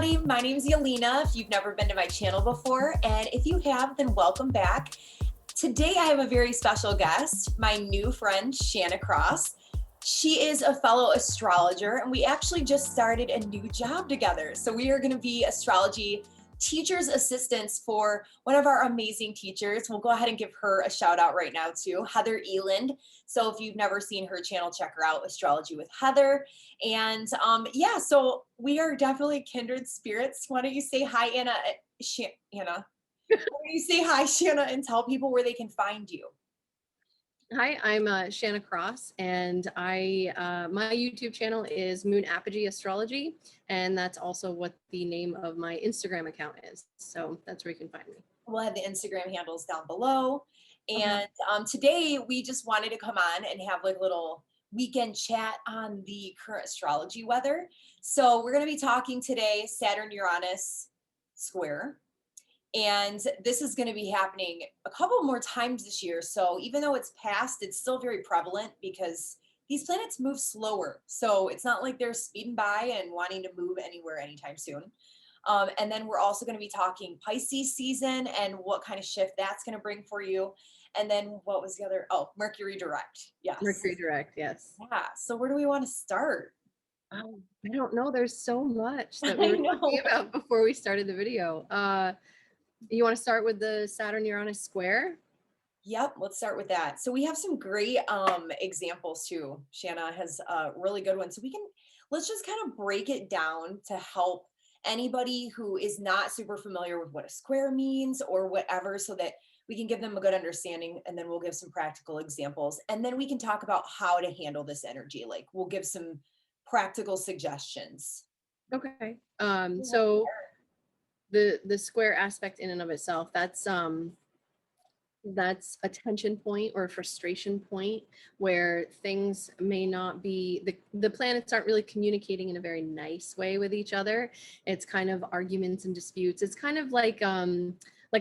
everybody. My name is Yelena, if you've never been to my channel before, and if you have, then welcome back. Today I have a very special guest, my new friend, Shanna Cross. She is a fellow astrologer, and we actually just started a new job together. So we are gonna be astrology teacher's assistants for one of our amazing teachers. We'll go ahead and give her a shout out right now too, Heather Eland. So if you've never seen her channel, check her out, Astrology with Heather. And yeah, so we are definitely kindred spirits. Why don't you say hi, Anna? Anna. Why don't you say hi, Shanna, and tell people where they can find you? Hi, I'm Shanna Cross, and my YouTube channel is Moon Apogee Astrology, and that's also what the name of my Instagram account is. So that's where you can find me. We'll have the Instagram handles down below. And today we just wanted to come on and have like a little weekend chat on the current astrology weather. So we're going to be talking today Saturn Uranus square. And this is going to be happening a couple more times this year. So even though it's past, it's still very prevalent because these planets move slower. So it's not like they're speeding by and wanting to move anywhere anytime soon. And then we're also going to be talking Pisces season and what kind of shift that's going to bring for you. And then what was the other? Oh, Mercury Direct. Yes. Mercury Direct, yes. Yeah. So where do we want to start? I don't know. There's so much that we were talking about before we started the video. You want to start with the Saturn Uranus square? Yep, let's start with that. So we have some great examples too. Shanna has a really good one. So let's just kind of break it down to help anybody who is not super familiar with what a square means or whatever, so that we can give them a good understanding, and then we'll give some practical examples, and then we can talk about how to handle this energy. Like we'll give some practical suggestions. Okay. So the square aspect in and of itself, that's a tension point or a frustration point where things may not be, the planets aren't really communicating in a very nice way with each other. It's kind of arguments and disputes. It's kind of like a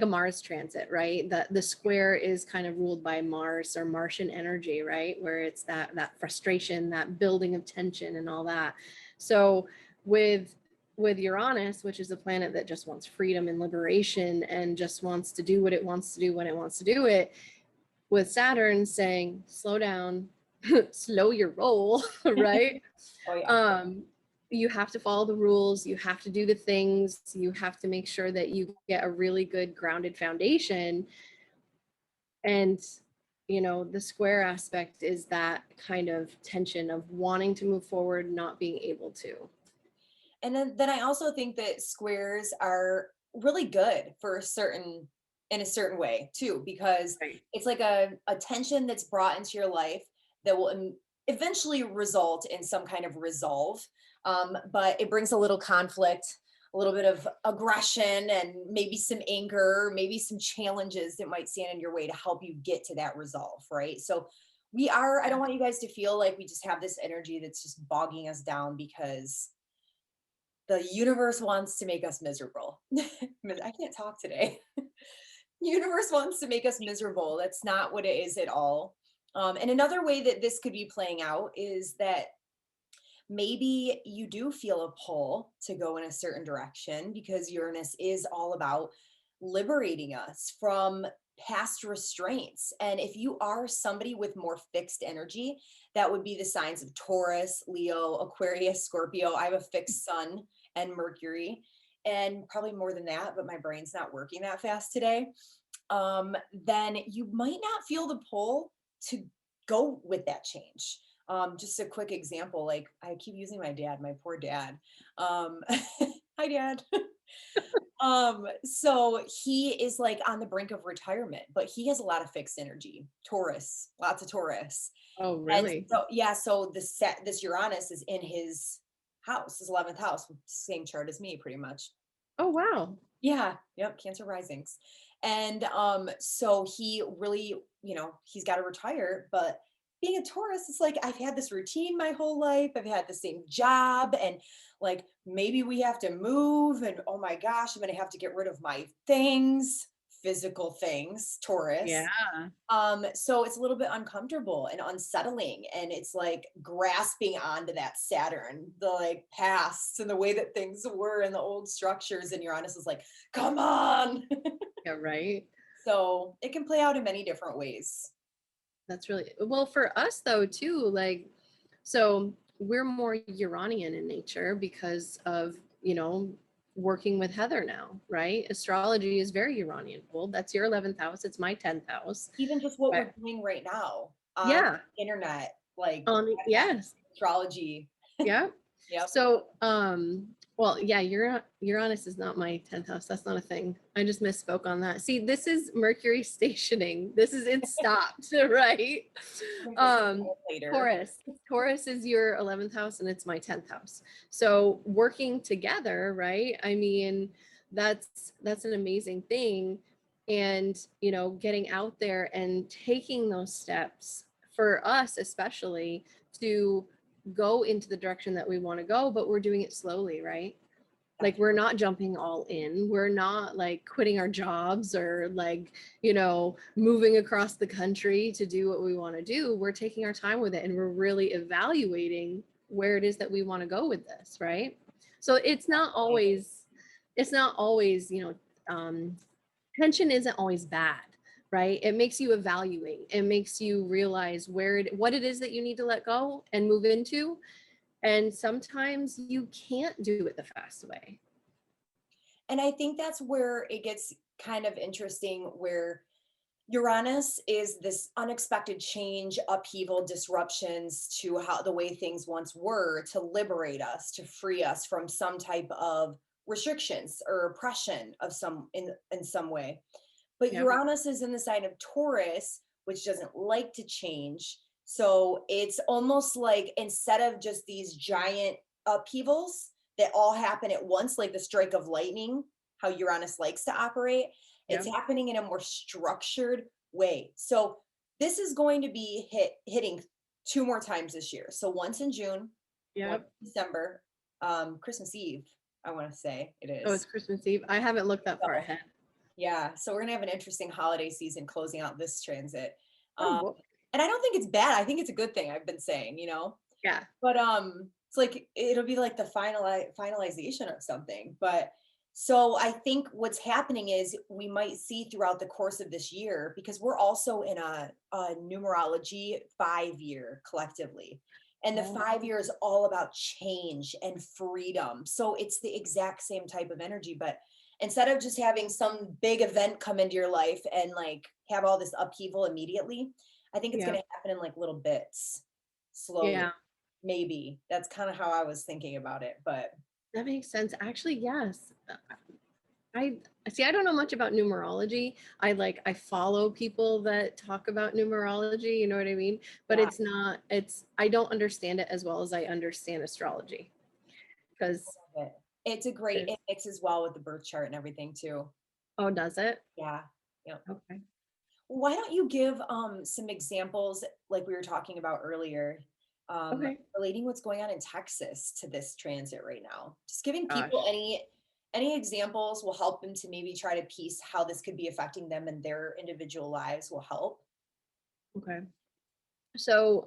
Mars transit, right? The square is kind of ruled by Mars or Martian energy, right? Where it's that frustration, that building of tension and all that. So with Uranus, which is a planet that just wants freedom and liberation and just wants to do what it wants to do when it wants to do it, with Saturn saying, slow down, slow your roll, right? Oh, yeah. You have to follow the rules, you have to do the things, you have to make sure that you get a really good grounded foundation. And the square aspect is that kind of tension of wanting to move forward, not being able to. And then I also think that squares are really good in a certain way too, because it's like a tension that's brought into your life that will eventually result in some kind of resolve. But it brings a little conflict, a little bit of aggression, and maybe some anger, maybe some challenges that might stand in your way to help you get to that resolve, right? So I don't want you guys to feel like we just have this energy that's just bogging us down because the universe wants to make us miserable. I can't talk today. Universe wants to make us miserable. That's not what it is at all. And another way that this could be playing out is that maybe you do feel a pull to go in a certain direction because Uranus is all about liberating us from past restraints. And if you are somebody with more fixed energy, that would be the signs of Taurus, Leo, Aquarius, Scorpio. I have a fixed sun and Mercury, and probably more than that, but my brain's not working that fast today. Then you might not feel the pull to go with that change. Just a quick example, like I keep using my dad, my poor dad. Hi, Dad. So he is like on the brink of retirement, but he has a lot of fixed energy. Taurus, lots of Taurus. Oh, really? And so, yeah, so this Uranus is in his house, his 11th house, same chart as me, pretty much. Oh, wow. Yeah, yep, Cancer risings. And so he really, he's got to retire, but being a Taurus, it's like I've had this routine my whole life. I've had the same job, and like maybe we have to move, and oh my gosh, I'm gonna have to get rid of my things physical things, Taurus. Yeah. So it's a little bit uncomfortable and unsettling, and it's like grasping onto that Saturn, the like past and the way that things were in the old structures, and Uranus is like, come on. Yeah, right. So it can play out in many different ways. That's really well for us though too. Like, so we're more Uranian in nature because of, working with Heather now, right? Astrology is very Uranian. Well, that's your 11th house. It's my 10th house. Even just what Right. we're doing right now on Yeah. the internet, like Yes. astrology. Yeah. Yep. So, well, yeah, Uranus is not my 10th house. That's not a thing. I just misspoke on that. See, this is Mercury stationing. It stopped, right? Later. Taurus. Taurus is your 11th house and it's my 10th house. So working together, right? I mean, that's an amazing thing. And, getting out there and taking those steps for us, especially to go into the direction that we want to go, but we're doing it slowly, right? Like we're not jumping all in. We're not like quitting our jobs or like, moving across the country to do what we want to do. We're taking our time with it and we're really evaluating where it is that we want to go with this, right? So it's not always, tension isn't always bad, right? It makes you evaluate. It makes you realize what it is that you need to let go and move into. And sometimes you can't do it the fast way. And I think that's where it gets kind of interesting, where Uranus is this unexpected change, upheaval, disruptions to how the way things once were, to liberate us, to free us from some type of restrictions or oppression of in some way. But Yep. Uranus is in the sign of Taurus, which doesn't like to change. So it's almost like, instead of just these giant upheavals that all happen at once, like the strike of lightning, how Uranus likes to operate, it's Yep. happening in a more structured way. So this is going to be hitting 2 more times this year. So once in June, once Yep. in December, Christmas Eve, I want to say it Oh, is. it's Christmas Eve. I haven't looked that far So, ahead. yeah, so we're gonna have an interesting holiday season closing out this transit. Oh, Um, and I don't think it's bad. I think it's a good thing. I've been saying, yeah. but it's like it'll be like the finalization of something. But so I think what's happening is we might see throughout the course of this year, because we're also in a numerology 5 year collectively. And the Oh. 5 year is all about change and freedom. So it's the exact same type of energy, but instead of just having some big event come into your life and like have all this upheaval immediately, I think it's Yeah. going to happen in like little bits, slowly. Yeah. Maybe that's kind of how I was thinking about it. But That makes sense. Actually, yes. I see. I don't know much about numerology. I follow people that talk about numerology, you know what I mean? But yeah, I don't understand it as well as I understand astrology. Because it's a great, there's it mixes well with the birth chart and everything too. Oh, does it? Yeah. Yeah. Okay. Why don't you give some examples, like we were talking about earlier, Okay. relating what's going on in Texas to this transit right now? Just giving people Gosh. any examples will help them to maybe try to piece how this could be affecting them in their individual lives will help. Okay. So,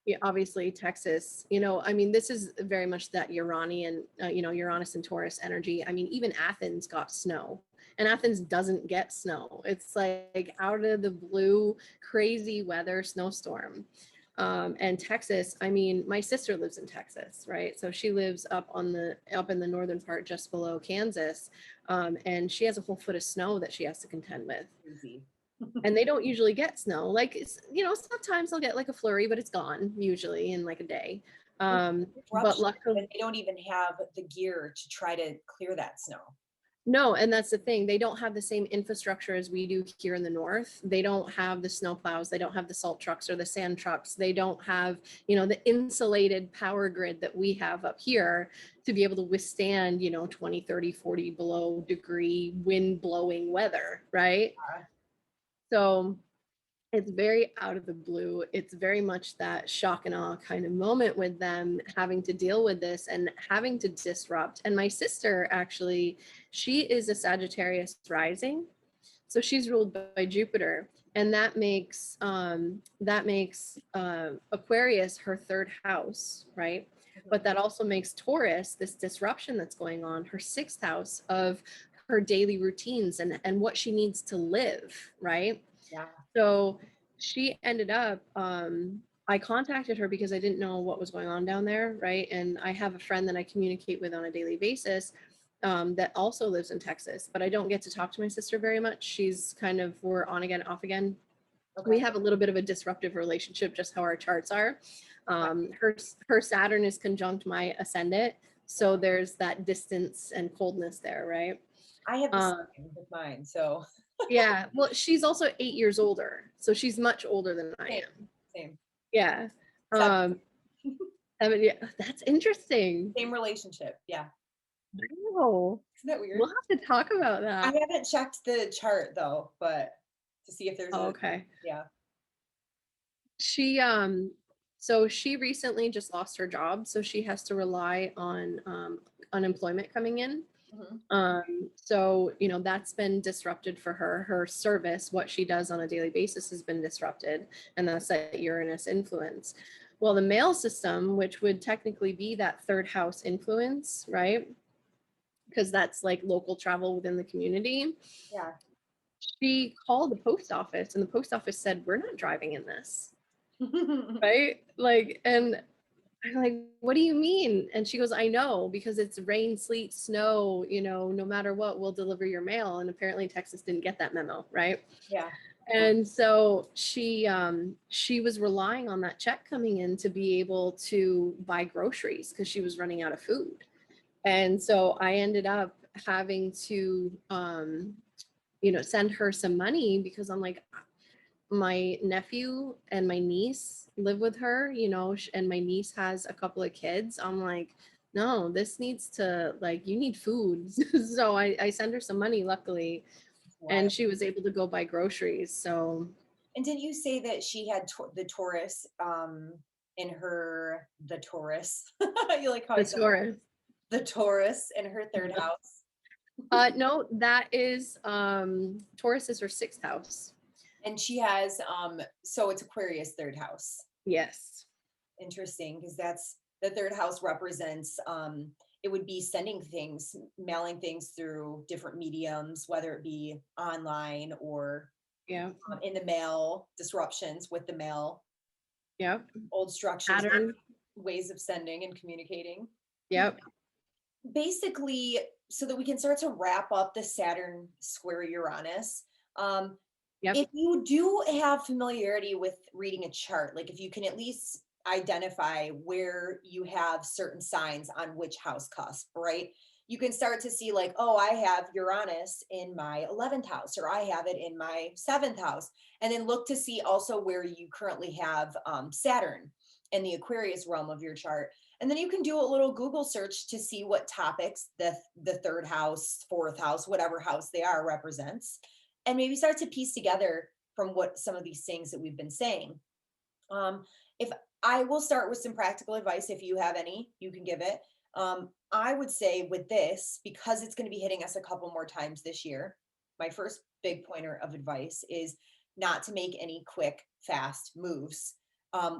yeah, obviously Texas, I mean, this is very much that Uranian, Uranus and Taurus energy. I mean, even Athens got snow, and Athens doesn't get snow. It's like out of the blue, crazy weather, snowstorm. And Texas, I mean, my sister lives in Texas, right? So she lives up in the northern part, just below Kansas, and she has a whole foot of snow that she has to contend with. Easy. And they don't usually get snow. Like, sometimes they'll get like a flurry, but it's gone usually in like a day. But Disruption, luckily, and they don't even have the gear to try to clear that snow. no, and that's the thing. They don't have the same infrastructure as we do here in the north. They don't have the snow plows. They don't have the salt trucks or the sand trucks. They don't have, the insulated power grid that we have up here to be able to withstand, 20, 30, 40 below degree wind blowing weather, right? So It's very out of the blue. It's very much that shock and awe kind of moment with them having to deal with this and having to disrupt. And my sister, actually, she is a Sagittarius rising. So she's ruled by Jupiter, and that makes Aquarius her third house, right? But that also makes Taurus, this disruption that's going on, her sixth house of her daily routines and what she needs to live, right? Yeah. So she ended up, I contacted her because I didn't know what was going on down there, right? And I have a friend that I communicate with on a daily basis, that also lives in Texas, but I don't get to talk to my sister very much. She's kind of, we're on again, off again. We Okay. have a little bit of a disruptive relationship, just how our charts are. Her Saturn is conjunct my ascendant, so there's that distance and coldness there, right? I have the Um, same with mine. So yeah, well, she's also 8 years older, so she's much older than I same, am. same, Yeah. seven, Um, I mean, yeah, that's interesting. same relationship. Yeah. Wow. Isn't that weird? We'll have to talk about I that. haven't checked the chart though, but to see if there's Oh, a, okay. yeah. She so she recently just lost her job, so she has to rely on unemployment coming in. Mhm. So that's been disrupted for her. Her service, what she does on a daily basis, has been disrupted, and that's that Uranus influence. Well, the mail system, which would technically be that third house influence, right? Because that's like local travel within the community. Yeah. She called the post office, and the post office said, "We're not driving in this." Right? Like, and I'm like, "What do you mean?" And she goes, "I know, because it's rain, sleet, snow, no matter what, we'll deliver your mail." And apparently Texas didn't get that memo, right? Yeah. And so she was relying on that check coming in to be able to buy groceries because she was running out of food. And so I ended up having to send her some money, because I'm like, my nephew and my niece live with her, and my niece has a couple of kids. I'm like, no, this needs to, like, you need food. So I send her some money, luckily, Wild. and she was able to go buy groceries. So And did you say that she had the Taurus in her, the Taurus? You like how I the said Taurus. the Taurus in her third house? No, that is Taurus is her sixth house. And she has so it's Aquarius third house. Yes. Interesting, because that's the third house represents it would be sending things, mailing things through different mediums, whether it be online or Yeah. in the mail, disruptions with the mail, Yep. old structures, Saturn. ways of sending and communicating. Yep. Basically, so that we can start to wrap up the Saturn square Uranus. Um, Yep. if you do have familiarity with reading a chart, like if you can at least identify where you have certain signs on which house cusp, right? You can start to see, like, oh, I have Uranus in my 11th house, or I have it in my 7th house. And then look to see also where you currently have Saturn in the Aquarius realm of your chart. And then you can do a little Google search to see what topics the third house, fourth house, whatever house they are represents, and maybe start to piece together from what some of these things that we've been saying. If I will start with some practical advice, if you have any, you can give it. I would say with this, because it's going to be hitting us a couple more times this year, my first big pointer of advice is not to make any quick, fast moves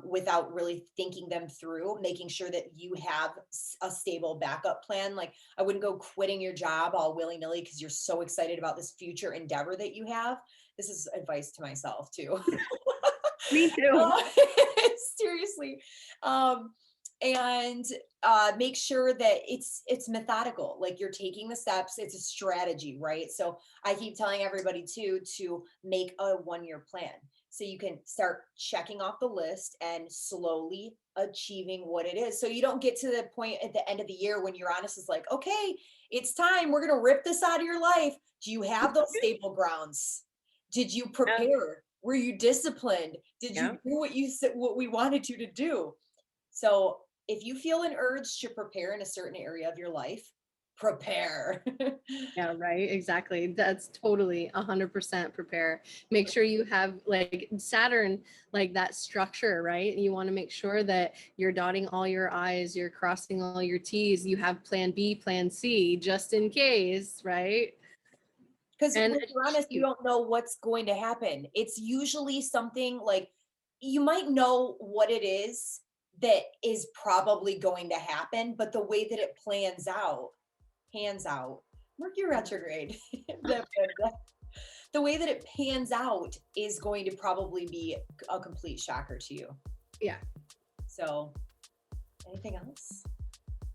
without really thinking them through, making sure that you have a stable backup plan. Like, I wouldn't go quitting your job all willy nilly because you're so excited about this future endeavor that you have. This is advice to myself too. Me too. Seriously. Um, and make sure that it's methodical, like you're taking the steps. It's a strategy, right? So I keep telling everybody too to make a 1-year plan, so you can start checking off the list and slowly achieving what it is, so you don't get to the point at the end of the year when Uranus is like, okay, it's time, we're going to rip this out of your life. Do you have those stable grounds? Did you Yeah. prepare? Were you disciplined? Did you Yeah. do what you said, what we wanted you to do? So if you feel an urge to prepare in a certain area of your life, prepare. Yeah, right. Exactly. That's totally 100% prepare. Make sure you have like Saturn, like that structure, right? You want to make sure that you're dotting all your I's, you're crossing all your T's, you have plan B, plan C, just in case, right? Because And with Uranus, you achieve. don't know what's going to happen. It's usually something like you might know what it is that is probably going to happen, but the way that it plans out, pans out, Mercury retrograde, the, the way that it pans out is going to probably be a complete shocker to you. Yeah. So, anything else?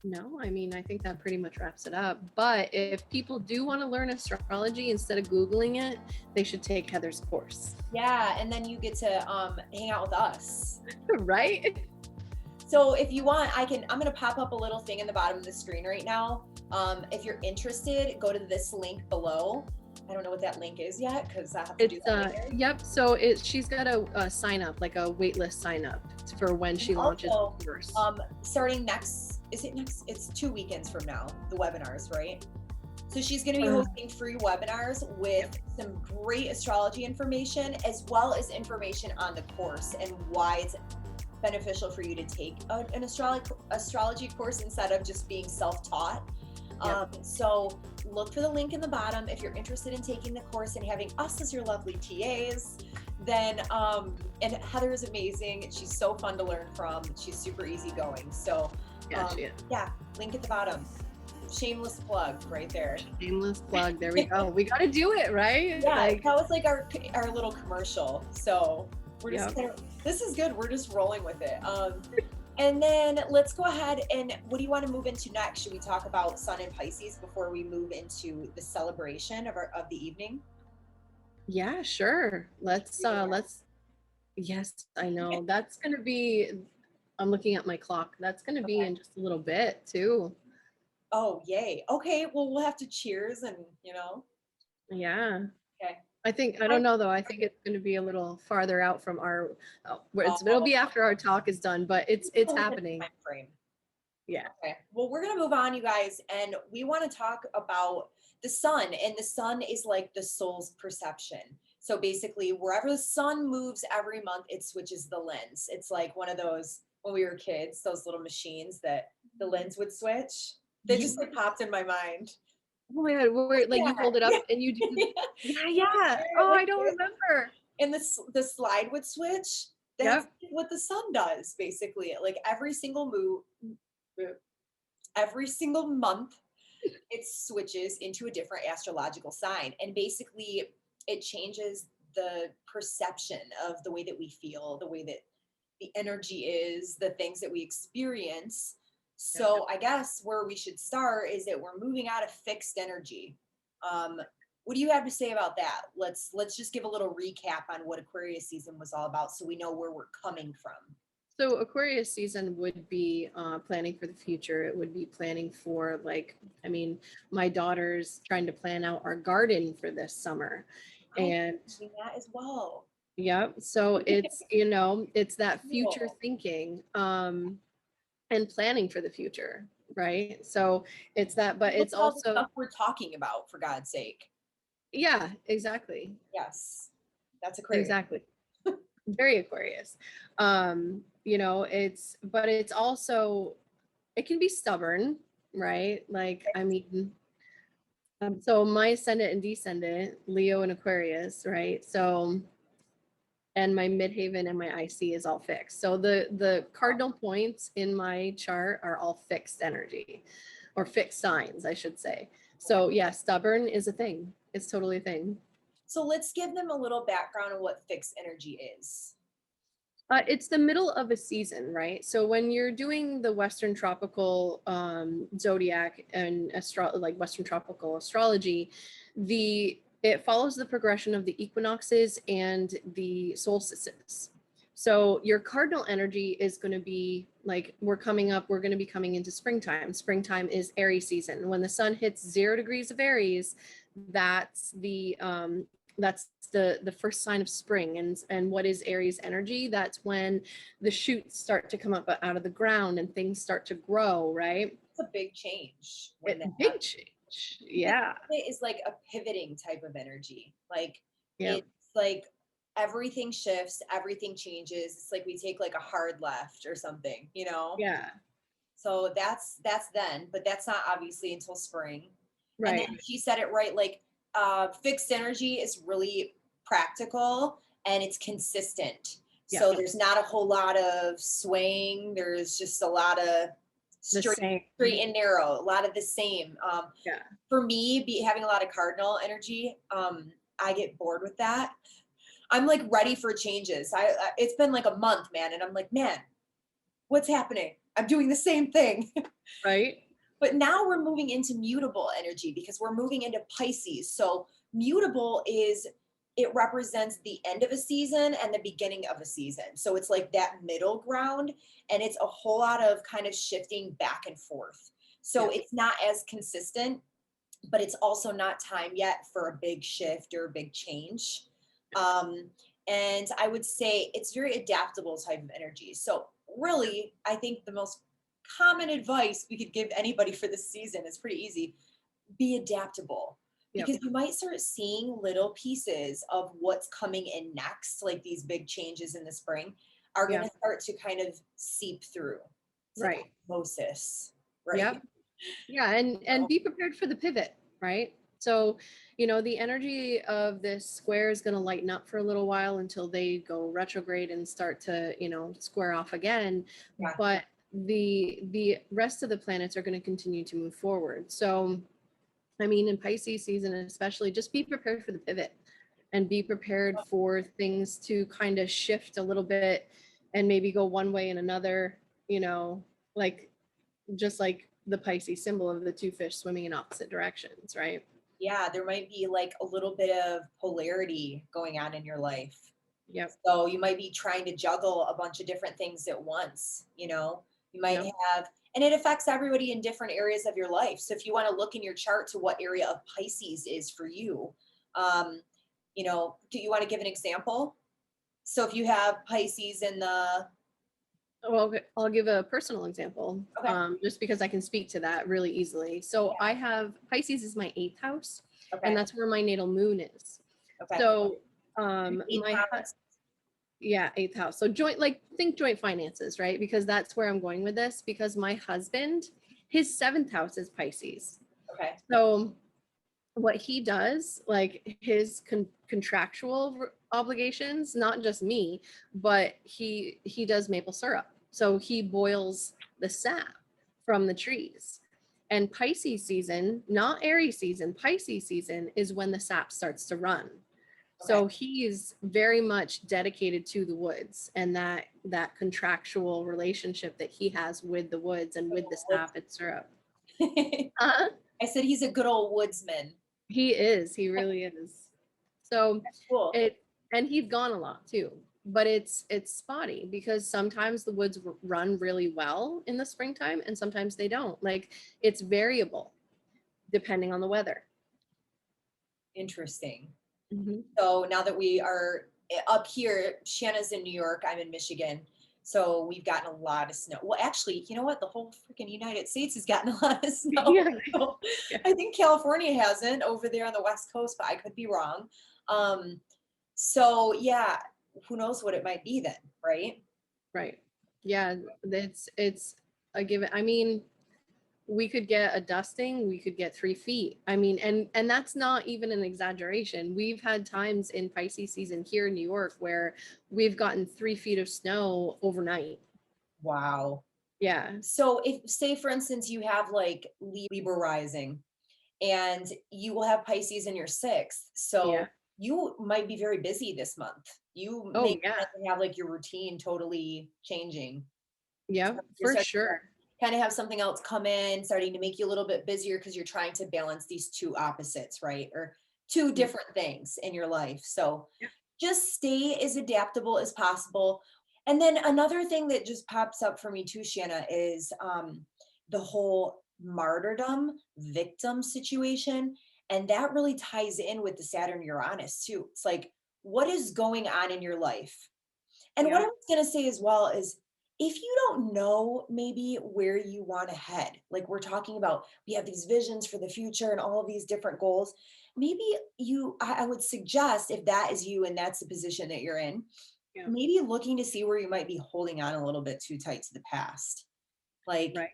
No, I mean, I think that pretty much wraps it up. But if people do want to learn astrology instead of Googling it, they should take Heather's course. Yeah, and then you get to hang out with us. Right? So if you want, I'm going to pop up a little thing in the bottom of the screen right now. If you're interested, go to this link below. I don't know what that link is yet because I have to do that later. Yep. So she's got a sign up, like a waitlist sign up for when she launches the course. Starting next, is it next? It's 2 weekends from now, the webinars, right? So she's going to be hosting free webinars with some great astrology information, as well as information on the course and why it's beneficial for you to take an astrology course instead of just being self-taught. So look for the link in the bottom if you're interested in taking the course and having us as your lovely TAs. Then and Heather is amazing. She's so fun to learn from. She's super easygoing. So yeah, link at the bottom. Shameless plug right there. Shameless plug. There we go. We got to do it, right? Yeah, that was like our little commercial. So we're just this is good. We're just rolling with it. And then let's go ahead and what do you want to move into next? Should we talk about Sun and Pisces before we move into the celebration of the evening? Yeah, sure. Let's yes, I know. That's gonna be, I'm looking at my clock. That's gonna be in just a little bit too. Oh, yay. Okay, well we'll have to cheers and Yeah. Okay. I don't know though. I think it's going to be a little farther out from it'll be after our talk is done, but it's happening. Time frame. Yeah. Okay. Well, we're going to move on, you guys, and we want to talk about the sun, and the sun is like the soul's perception. So basically, wherever the sun moves every month, it switches the lens. It's like one of those, when we were kids, those little machines that the lens would switch. They just like popped in my mind. Oh my God, where like you hold it up and you do. Yeah. Oh, I don't remember. And the slide would switch. That's what the sun does, basically. Like every single month, it switches into a different astrological sign. And basically, it changes the perception of the way that we feel, the way that the energy is, the things that we experience. So I guess where we should start is that we're moving out of fixed energy. What do you have to say about that? Let's just give a little recap on what Aquarius season was all about so we know where we're coming from. So Aquarius season would be planning for the future. It would be planning for my daughter's trying to plan out our garden for this summer. And doing that as well. Yep. So it's, it's that future thinking. And planning for the future, right? So it's that, but it's also the stuff we're talking about, for God's sake. Yeah, exactly. Yes, that's Aquarius. Exactly. Very Aquarius. It's also, it can be stubborn, right? Like, so my ascendant and descendant, Leo and Aquarius, right? So and my midhaven and my IC is all fixed. So the cardinal points in my chart are all fixed energy or fixed signs, I should say. So yeah, stubborn is a thing. It's totally a thing. So let's give them a little background on what fixed energy is. It's the middle of a season, right? So when you're doing the Western tropical zodiac and Western tropical astrology, it follows the progression of the equinoxes and the solstices. So your cardinal energy is going to be like, we're going to be coming into springtime. Springtime is Aries season. When the sun hits 0 degrees of Aries, that's the that's the first sign of spring. And what is Aries energy? That's when the shoots start to come up out of the ground and things start to grow, right? It's a big change when that Big happens. change. Because Yeah. it is like a pivoting type of energy. Like Yep. it's like everything shifts, everything changes. It's like we take like a hard left or something, you know? Yeah. So that's then, but that's not obviously until spring. And then Right. she said it right, like fixed energy is really practical and it's consistent. Yeah. So there's not a whole lot of swaying. There's just a lot of The same. straight and narrow, a lot of the same. Yeah. For me, having a lot of cardinal energy, I get bored with that. I'm like ready for changes. It's been like a month, man, and I'm like, man, what's happening? I'm doing the same thing. Right. But now we're moving into mutable energy because we're moving into Pisces. So mutable is, it represents the end of a season and the beginning of a season. So it's like that middle ground, and it's a whole lot of kind of shifting back and forth. So Yeah. it's not as consistent, but it's also not time yet for a big shift or a big change. Um, and I would say it's very adaptable type of energy. So really, I think the most common advice we could give anybody for this season is pretty easy. Be adaptable, Yep. because you might start seeing little pieces of what's coming in next, like these big changes in the spring are going Yeah. to start to kind of seep through. It's like Right. osmosis, right? Yep. Yeah. And So, be prepared for the pivot, right? So, the energy of this square is going to lighten up for a little while until they go retrograde and start to, square off again. yeah. But the rest of the planets are going to continue to move forward. So, I mean, in Pisces season, especially, just be prepared for the pivot and be prepared for things to kind of shift a little bit and maybe go one way and another, like just like the Pisces symbol of the two fish swimming in opposite directions, right? Yeah, there might be like a little bit of polarity going on in your life. Yep. So you might be trying to juggle a bunch of different things at once, you know? You might Yep. have, and it affects everybody in different areas of your life. So if you want to look in your chart to what area of Pisces is for you, um, do you want to give an example? So if you have Pisces in the, Well, I'll give a personal example, okay, just because I can speak to that really easily. So I have Pisces is my 8th house, and okay, that's where my natal moon is. okay. So Eighth my house. yeah, 8th house. So think joint finances, right? Because that's where I'm going with this. Because my husband, his 7th house is Pisces. Okay. So what he does, like his contractual obligations, not just me, but he does maple syrup. So he boils the sap from the trees. And Pisces season, not Aries season, Pisces season is when the sap starts to run. Okay. So he's very much dedicated to the woods and that contractual relationship that he has with the woods and with the sap and syrup. Uh, I said he's a good old woodsman. he is. He really is. So Cool. and he's gone a lot too. But it's spotty because sometimes the woods run really well in the springtime and sometimes they don't. Like it's variable depending on the weather. Interesting. Mm-hmm. So now that we are up here, Shanna's in New York, I'm in Michigan. So we've gotten a lot of snow. Well, actually, you know what? The whole freaking United States has gotten a lot of snow. Yeah. So I think California hasn't over there on the West Coast, but I could be wrong. So yeah, who knows what it might be then, right? Right. Yeah, it's a given. I mean, we could get a dusting, we could get 3 feet. I mean, and that's not even an exaggeration. We've had times in Pisces season here in New York where we've gotten 3 feet of snow overnight. Wow. Yeah. So if, say for instance, you have like Libra rising and you will have Pisces in your sixth. Yeah. So you might be very busy this month. You Oh may yeah. have like your routine totally changing. Yeah, You're for starting to sure. kind of have something else come in, starting to make you a little bit busier because you're trying to balance these two opposites, right? Or two Yeah. different things in your life. So Yeah. just stay as adaptable as possible. And then another thing that just pops up for me too, Shanna, is the whole martyrdom victim situation. And that really ties in with the Saturn Uranus too. It's like, what is going on in your life? And what I Yep. was going to say as well is, if you don't know maybe where you want to head, like we're talking about, we have these visions for the future and all of these different goals. Maybe I would suggest, if that is you and that's the position that you're in, Yeah. maybe looking to see where you might be holding on a little bit too tight to the past. Like, Right.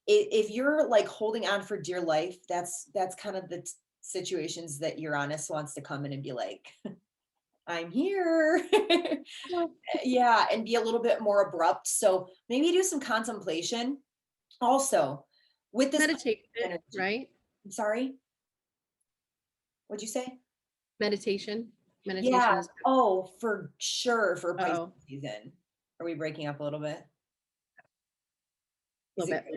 if you're like holding on for dear life, that's kind of the situations that Uranus wants to come in and be like, I'm here. Well, Yeah, and be a little bit more abrupt. So maybe do some contemplation. Also, with this meditation, energy. right? I'm sorry, what'd you say? Meditation. Meditation Yeah. is good. Oh, for sure, for Pisces Uh-oh, season. Are we breaking up a little bit? a Is little it bit.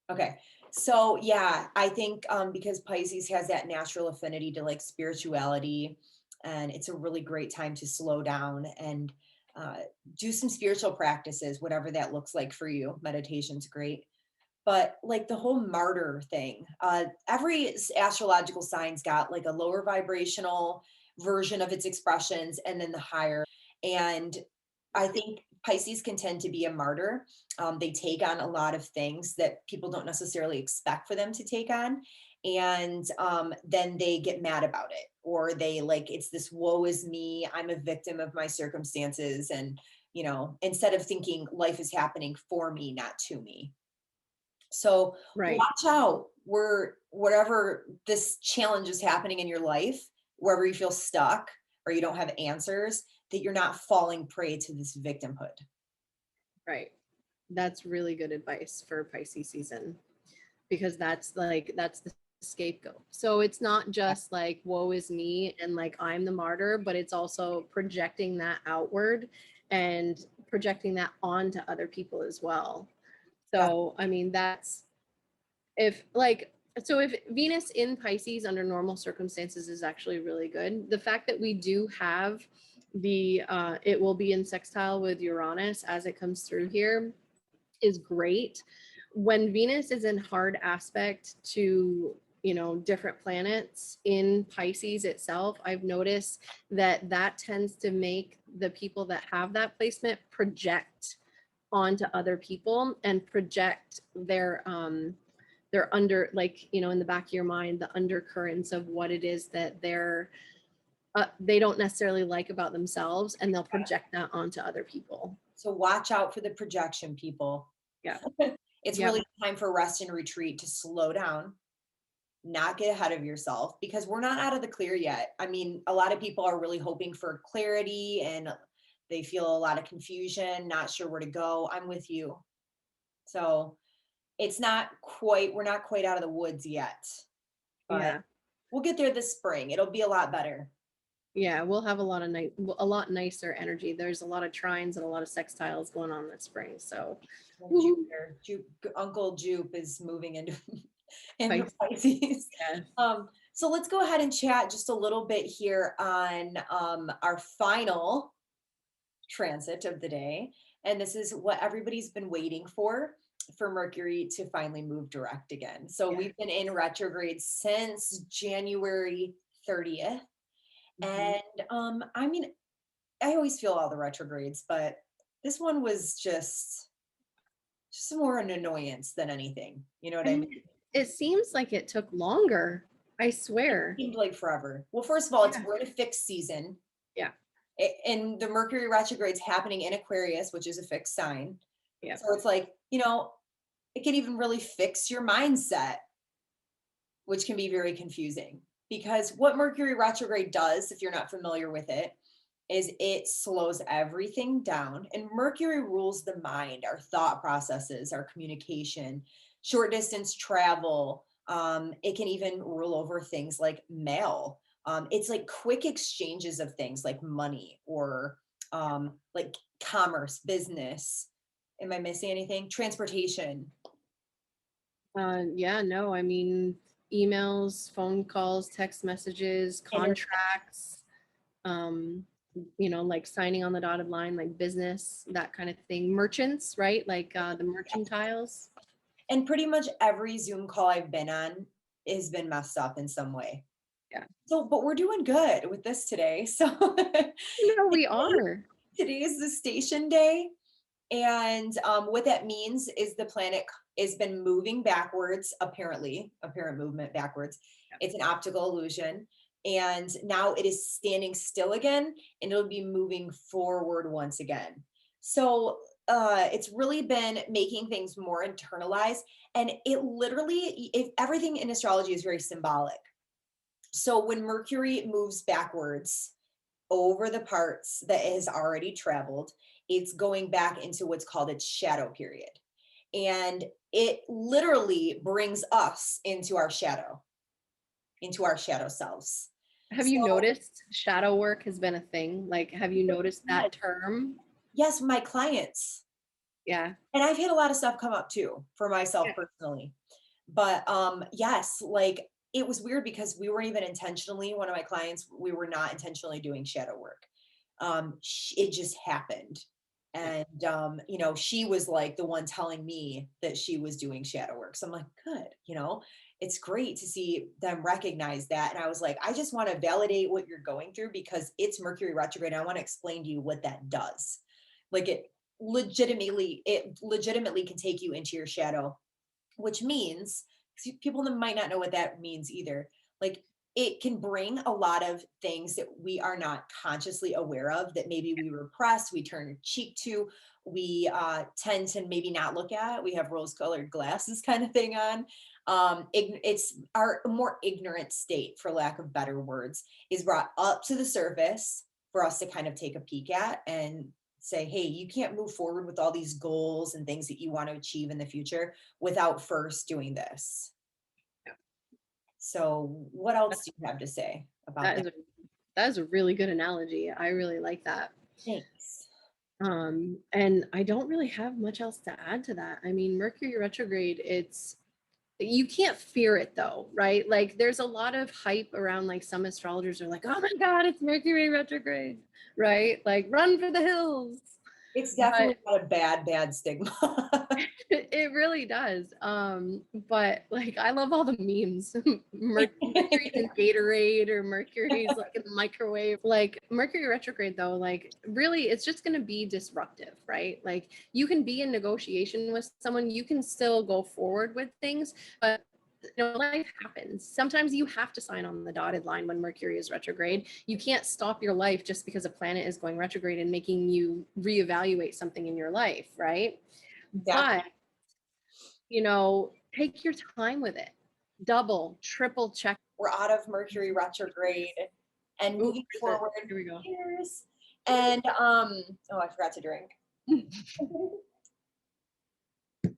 good? Okay. So yeah, I think because Pisces has that natural affinity to like spirituality, and it's a really great time to slow down and uh, do some spiritual practices, whatever that looks like for you. Meditation's great. But like the whole martyr thing, every astrological sign's got like a lower vibrational version of its expressions and then the higher. And I think Pisces can tend to be a martyr. They take on a lot of things that people don't necessarily expect for them to take on. And then they get mad about it, or they like, it's this woe is me, I'm a victim of my circumstances. And, instead of thinking life is happening for me, not to me. So Right. watch out where whatever this challenge is happening in your life, wherever you feel stuck or you don't have answers, that you're not falling prey to this victimhood. Right. That's really good advice for Pisces season, because that's the scapegoat. So it's not just like woe is me and like I'm the martyr, but it's also projecting that outward and projecting that onto other people as well. Def- So I mean that's if like so if Venus in Pisces under normal circumstances is actually really good, the fact that we do have the it will be in sextile with Uranus as it comes through here is great. When Venus is in hard aspect to, different planets in Pisces itself, I've noticed that that tends to make the people that have that placement project onto other people and project their under, like, in the back of your mind, the undercurrents of what it is that they don't necessarily like about themselves, and they'll project that onto other people. So watch out for the projection, people. Yeah. It's Yep. really time for rest and retreat, to slow down, not get ahead of yourself, because we're not out of the clear yet. I mean, a lot of people are really hoping for clarity and they feel a lot of confusion, not sure where to go. I'm with you. So we're not quite out of the woods yet, but Yeah. we'll get there this spring. It'll be a lot better. Yeah, we'll have a lot nicer energy. There's a lot of trines and a lot of sextiles going on this spring. So, And woo-hoo. Uncle Jupe is moving into into Pisces, Pisces. yes. So let's go ahead and chat just a little bit here on our final transit of the day. And this is what everybody's been waiting for Mercury to finally move direct again. So Yeah. we've been in retrograde since January 30th. Mhm. And I mean, I always feel all the retrogrades, but this one was just more an annoyance than anything. You know what I And mean? it seems like it took longer. I swear. Seemed like forever. Well, first of all, Yeah. we're in a fixed season, Yeah. and the Mercury retrograde's happening in Aquarius, which is a fixed sign. Yeah. So it's like, it can even really fix your mindset, which can be very confusing. Because what Mercury retrograde does, if you're not familiar with it, is it slows everything down. And Mercury rules the mind, our thought processes, our communication, short distance travel. It can even rule over things like mail. It's like quick exchanges of things like money, or like commerce, business. Am I missing anything? Transportation. Yeah, no, I mean, emails, phone calls, text messages, contracts, um, like signing on the dotted line, like business, that kind of thing. Merchants, right? Like the merchantiles. And pretty much every Zoom call I've been on has been messed up in some way. Yeah. So, but we're doing good with this today. So No, we today are. today is the station day. And what that means is the planet has been moving backwards, apparently, apparent movement backwards. It's an optical illusion. And now it is standing still again, and it'll be moving forward once again. So it's really been making things more internalized. And it literally, if everything in astrology is very symbolic. So when Mercury moves backwards, over the parts that it has already traveled, it's going back into what's called its shadow period. And it literally brings us into our shadow selves. Have you So, noticed shadow work has been a thing? Like, have you noticed yes, that term? yes, my clients, Yeah. and I've had a lot of stuff come up too for myself Yeah. personally. But yes, like it was weird because we weren't even intentionally, one of my clients, we were not intentionally doing shadow work. It just happened. Yeah. And she was like the one telling me that she was doing shadow work. So I'm like, good, it's great to see them recognize that. And I was like, I just want to validate what you're going through because it's Mercury retrograde. And I want to explain to you what that does. Like it legitimately can take you into your shadow, which means people that might not know what that means either. Like it can bring a lot of things that we are not consciously aware of that maybe we repress, we turn a cheek to, we tend to maybe not look at. We have rose-colored glasses kind of thing on. It's our more ignorant state, for lack of better words, is brought up to the surface for us to kind of take a peek at and say, hey, you can't move forward with all these goals and things that you want to achieve in the future without first doing this. Yeah. So, what else do you have to say about That that? is a that is a really good analogy. I really like that. Thanks. And I don't really have much else to add to that. I mean, Mercury retrograde, you can't fear it though, right? Like there's a lot of hype around, like some astrologers are like, oh my God, it's Mercury retrograde, right? Like run for the hills. It's But definitely got a bad stigma. it really does. But like I love all the memes. Mercury's in Gatorade or Mercury's like in the microwave. Like Mercury retrograde though, like really it's just gonna be disruptive, right? Like you can be in negotiation with someone, you can still go forward with things, but life happens. Sometimes you have to sign on the dotted line when Mercury is retrograde. You can't stop your life just because a planet is going retrograde and making you reevaluate something in your life, right? Exactly. But take your time with it. Double, triple check. We're out of Mercury retrograde and Oh, moving where's it? forward. Here we go. Cheers. And oh, I forgot to drink. So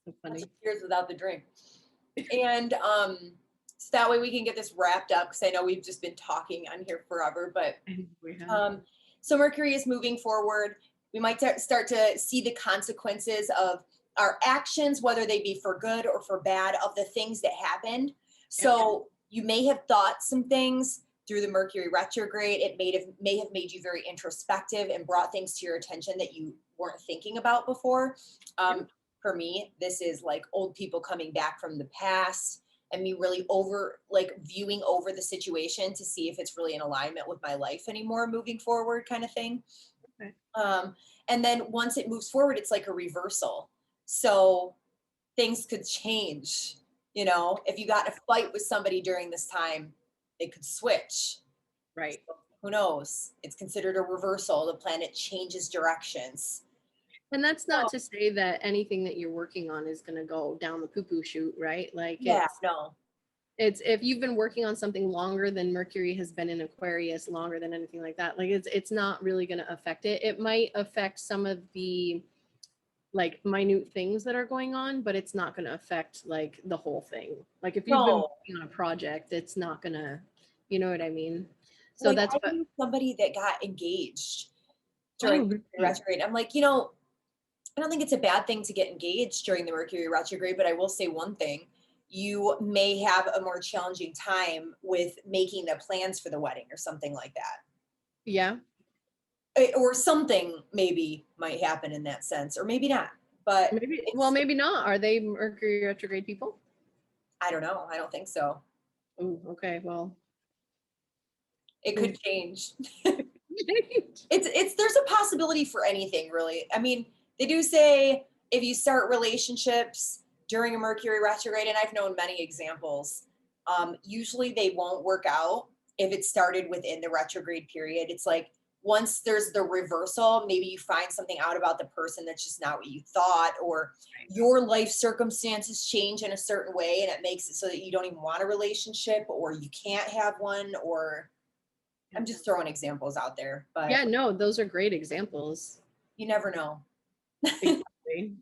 That's funny. cheers without the drink. And so that way we can get this wrapped up because I know we've just been talking on here forever. But We have. so Mercury is moving forward. We might start to see the consequences of our actions, whether they be for good or for bad, of the things that happened. So you may have thought some things through the Mercury retrograde. It may have made you very introspective and brought things to your attention that you weren't thinking about before. For me, this is like old people coming back from the past and me really viewing over the situation to see if it's really in alignment with my life anymore moving forward, kind of thing. Okay. And then once it moves forward, it's like a reversal. So things could change. If you got in a fight with somebody during this time, it could switch. Right. So who knows? It's considered a reversal. The planet changes directions. And that's not to say that anything that you're working on is going to go down the poo-poo chute, right? Like Yeah, no. it's if you've been working on something longer than Mercury has been in Aquarius, longer than anything like that, like it's not really going to affect it. It might affect some of the like minute things that are going on, but it's not going to affect like the whole thing. Like if you've been No. working on a project, it's not going to, you know what I mean? So Like that's I what. knew somebody that got engaged during Oh, the really? retrograde. I'm like, I don't think it's a bad thing to get engaged during the Mercury retrograde, but I will say one thing. You may have a more challenging time with making the plans for the wedding or something like that. Yeah. Or something maybe might happen in that sense, or maybe not. But Maybe. Well, maybe not. Are they Mercury retrograde people? I don't know. I don't think so. Oh, okay. Well, It could change. There's a possibility for anything, really. I mean, they do say if you start relationships during a Mercury retrograde, and I've known many examples, usually they won't work out if it started within the retrograde period. It's like once there's the reversal, maybe you find something out about the person that's just not what you thought, or your life circumstances change in a certain way and it makes it so that you don't even want a relationship or you can't have one, or I'm just throwing examples out there, but yeah, no, those are great examples. you never know. Exactly.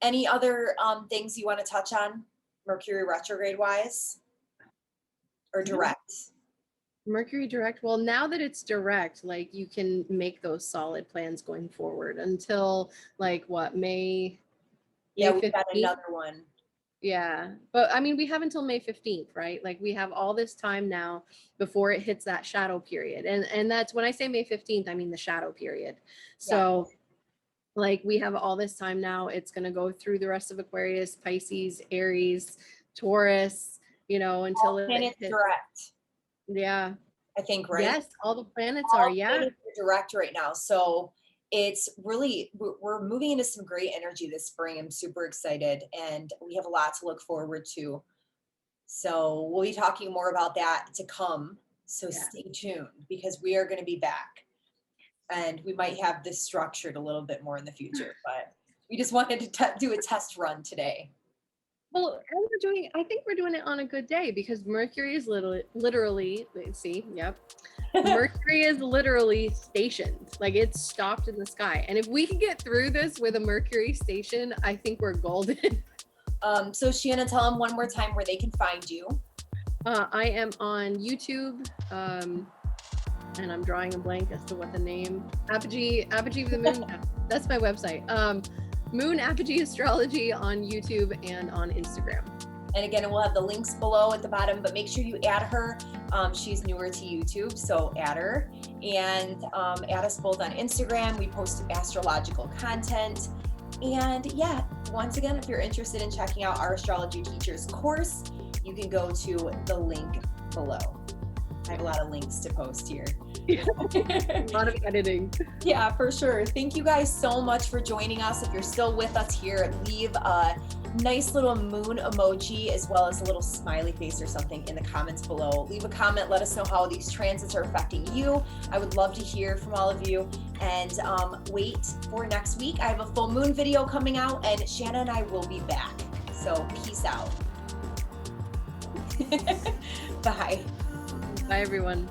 Any other things you want to touch on Mercury retrograde wise or direct? Mercury direct. Well, now that it's direct, like you can make those solid plans going forward until like what, May? Yeah, May we've got 15th? another one. Yeah. But I mean, we have until May 15th, right? Like we have all this time now before it hits that shadow period. And that's when I say May 15th, I mean the shadow period. So like we have all this time now. It's going to go through the rest of Aquarius, Pisces, Aries, Taurus, you know, until All planets hits. direct. Yeah. I think, right? Yes, all the planets All are, yeah. planets are direct right now. So it's really, we're moving into some great energy this spring. I'm super excited and we have a lot to look forward to. So we'll be talking more about that to come. So stay tuned because we are going to be back and we might have this structured a little bit more in the future, but we just wanted to do a test run today. Well, and I think we're doing it on a good day because Mercury is literally, see, yep. Mercury is literally stationed, like it's stopped in the sky. And if we can get through this with a Mercury station, I think we're golden. So Shanna, tell them one more time where they can find you. I am on YouTube, and I'm drawing a blank as to what the name, Apogee of the Moon, that's my website. Moon Apogee Astrology on YouTube and on Instagram. And again, we'll have the links below at the bottom, but make sure you add her. She's newer to YouTube, so add her. And add us both on Instagram. We post astrological content. And yeah, once again, if you're interested in checking out our astrology teachers course, you can go to the link below. I have a lot of links to post here. A lot of editing. Yeah, for sure. Thank you guys so much for joining us. If you're still with us here, leave a nice little moon emoji as well as a little smiley face or something in the comments below. Leave a comment. Let us know how these transits are affecting you. I would love to hear from all of you. And wait for next week. I have a full moon video coming out and Shanna and I will be back. So peace out. Bye. Bye, everyone.